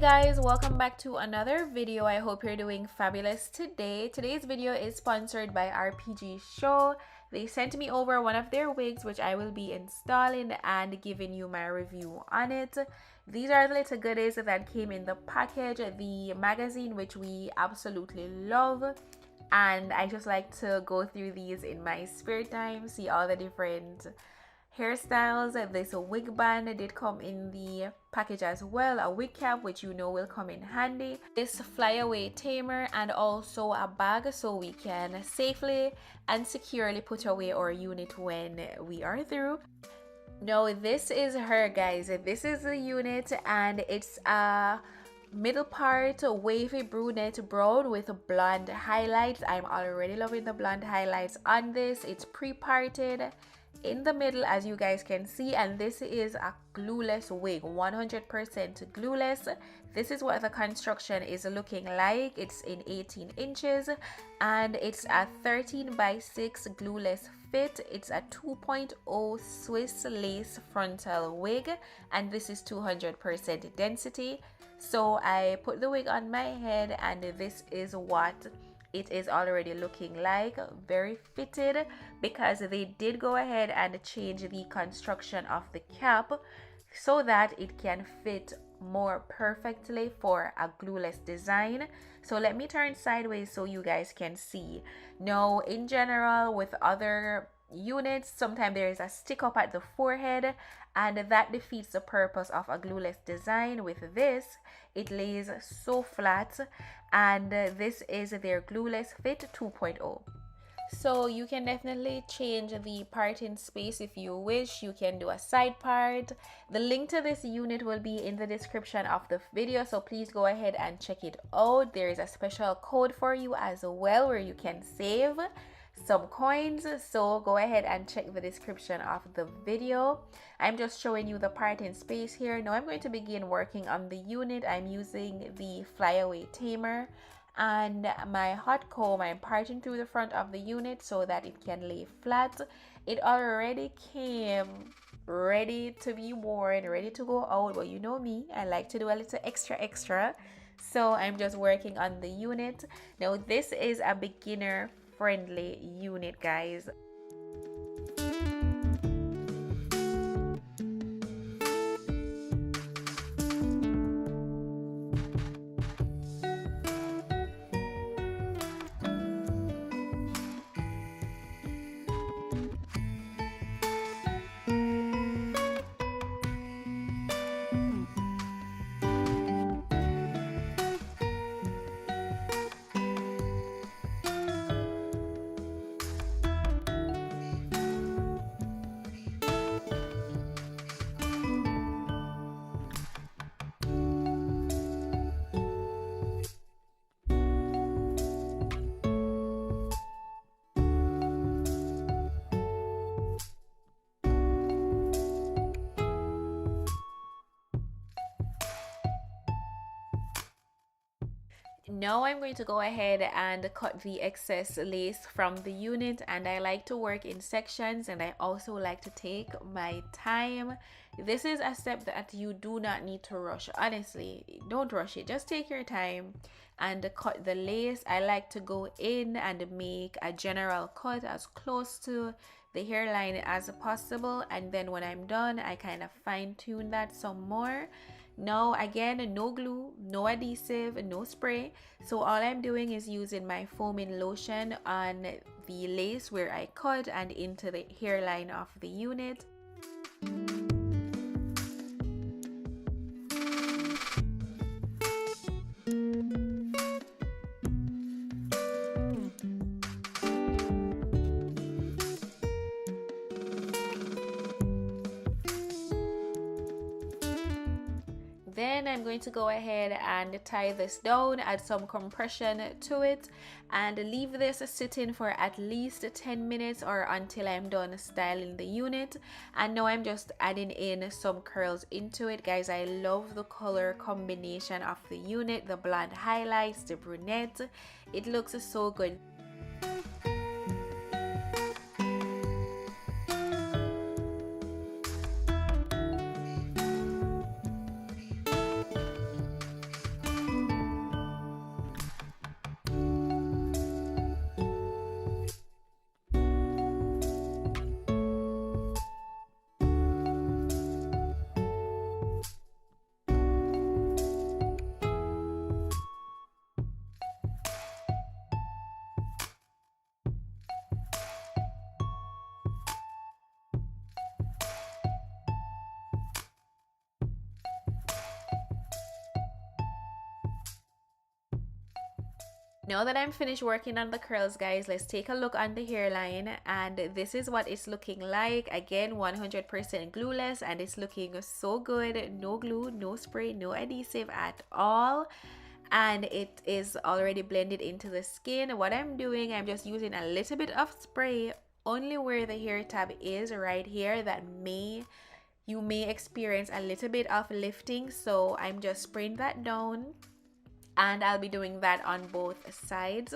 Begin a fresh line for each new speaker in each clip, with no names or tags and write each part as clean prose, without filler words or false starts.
Guys, welcome back to another video. I hope you're doing fabulous today. Today's video is sponsored by RPGSHOW. They sent me over one of their wigs which I will be installing and giving you my review on it. These are the little goodies that came in the package, the magazine which we absolutely love, and I just like to go through these in my spare time, see all the different hairstyles. This wig band did come in the package as well, a wig cap which you know will come in handy, this flyaway tamer, and also a bag so we can safely and securely put away our unit when we are through. No, this is her, guys. This is the unit and it's a middle part wavy brunette brown with blonde highlights. I'm already loving the blonde highlights on this. It's pre-parted in the middle, as you guys can see, and this is a glueless wig, 100% glueless. This is what the construction is looking like. It's in 18 inches and it's a 13 by 6 glueless fit. It's a 2.0 Swiss lace frontal wig and this is 200% density. So I put the wig on my head and this is what it is already looking like. Very fitted, because they did go ahead and change the construction of the cap so that it can fit more perfectly for a glueless design. So let me turn sideways so you guys can see. Now, in general, with other units, sometimes there is a stick up at the forehead and that defeats the purpose of a glueless design. With this, it lays so flat, and this is their Glueless Fit 2.0. So you can definitely change the parting space if you wish. You can do a side part. The link to this unit will be in the description of the video, so please go ahead and check it out. There is a special code for you as well where you can save some coins, so go ahead and check the description of the video. I'm just showing you the parting space here. Now I'm going to begin working on the unit. I'm using the flyaway tamer and my hot comb. I'm parting through the front of the unit so that it can lay flat. It already came ready to be worn, ready to go out, but you know me, I like to do a little extra, so I'm just working on the unit. Now this is a beginner friendly unit, guys. Now I'm going to go ahead and cut the excess lace from the unit, and I like to work in sections and I also like to take my time. This is a step that you do not need to rush. Honestly, don't rush it. Just take your time and cut the lace. I like to go in and make a general cut as close to the hairline as possible, and then when I'm done I kind of fine-tune that some more. Now again, no glue, no adhesive, no spray, so all I'm doing is using my foaming lotion on the lace where I cut and into the hairline of the unit. Then I'm going to go ahead and tie this down, add some compression to it, and leave this sitting for at least 10 minutes or until I'm done styling the unit. And now I'm just adding in some curls into it, guys. I love the color combination of the unit, the blonde highlights, the brunette. It looks so good. Now that I'm finished working on the curls, guys, let's take a look on the hairline, and this is what it's looking like. Again, 100% glueless, and it's looking so good. No glue, no spray, no adhesive at all, and it is already blended into the skin. What I'm doing, I'm just using a little bit of spray only where the hair tab is right here that you may experience a little bit of lifting, so I'm just spraying that down, and I'll be doing that on both sides.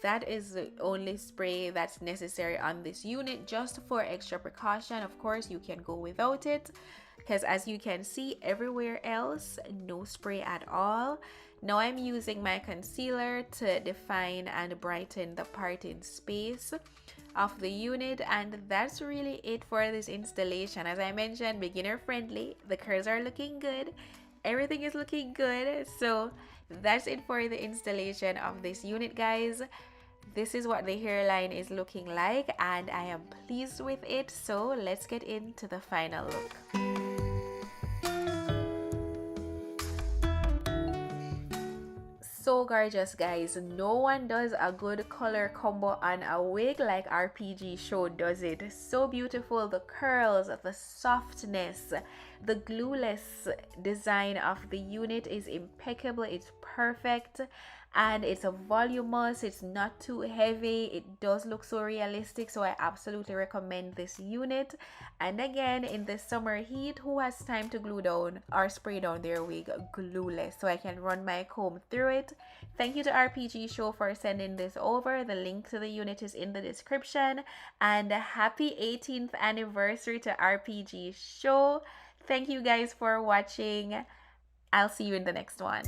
That is the only spray that's necessary on this unit, just for extra precaution. Of course, you can go without it, because as you can see, everywhere else, no spray at all. Now I'm using my concealer to define and brighten the parting space of the unit, and that's really it for this installation. As I mentioned, beginner friendly. The curls are looking good, everything is looking good. So that's it for the installation of this unit, guys. This is what the hairline is looking like, and I am pleased with it. So let's get into the final look. So gorgeous, guys. No one does a good color combo on a wig like RPGSHOW does it. So beautiful. The curls, the softness, the glueless design of the unit is impeccable. It's perfect, and it's a voluminous, it's not too heavy, it does look so realistic. So I absolutely recommend this unit. And again, in the summer heat, who has time to glue down or spray down their wig glueless? So I can run my comb through it. Thank you to RPGSHOW for sending this over. The link to the unit is in the description, and happy 18th anniversary to RPGSHOW. Thank you guys for watching. I'll see you in the next one.